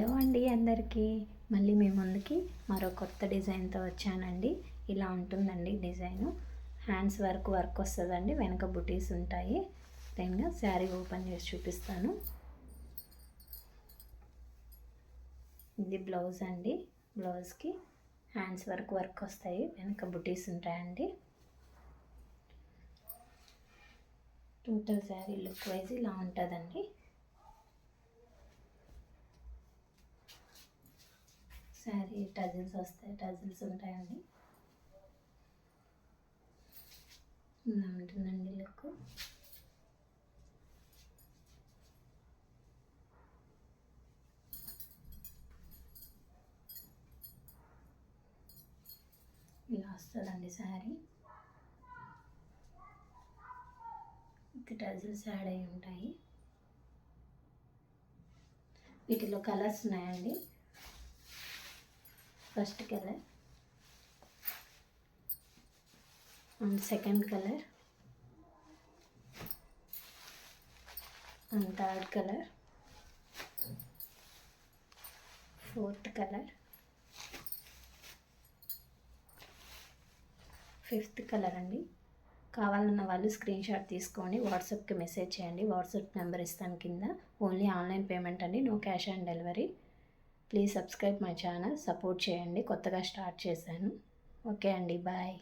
Hello అండి అందరికీ, మళ్ళీ మీ ముందుకి మరో కొత్త డిజైన్తో వచ్చానండి. ఇలా ఉంటుందండి డిజైను. హ్యాండ్స్ వర్క్ వస్తుందండి, వెనక బుటీస్ ఉంటాయి. దెన్గా శారీ ఓపెన్ చేసి చూపిస్తాను. ఇది బ్లౌజ్ అండి. బ్లౌజ్కి హ్యాండ్స్ వర్క్ వస్తాయి, వెనక బుటీస్ ఉంటాయండి. టోటల్ శారీ లుక్ వైజ్ ఇలా ఉంటుందండి. శారీ టజిల్స్ వస్తాయి, టజిల్స్ ఉంటాయండి. ఇలా ఉంటుందండి లుక్. ఇలా వస్తుందండి శారీ. ఇది టజిల్స్ యాడ్ అయి ఉంటాయి. వీటిలో కలర్స్ ఉన్నాయండి. First colour and second colour and third colour, fourth colour, fifth colour అండి. కావాలన్న వాళ్ళు స్క్రీన్ షాట్ తీసుకొని వాట్సాప్కి మెసేజ్ చేయండి. వాట్సాప్ నెంబర్ ఇస్తాను కింద. ఓన్లీ ఆన్లైన్ పేమెంట్ అండి, no cash on delivery. Please subscribe my channel, support చేయండి. కొత్తగా స్టార్ట్ చేశాను. ఓకే అండి, బాయ్.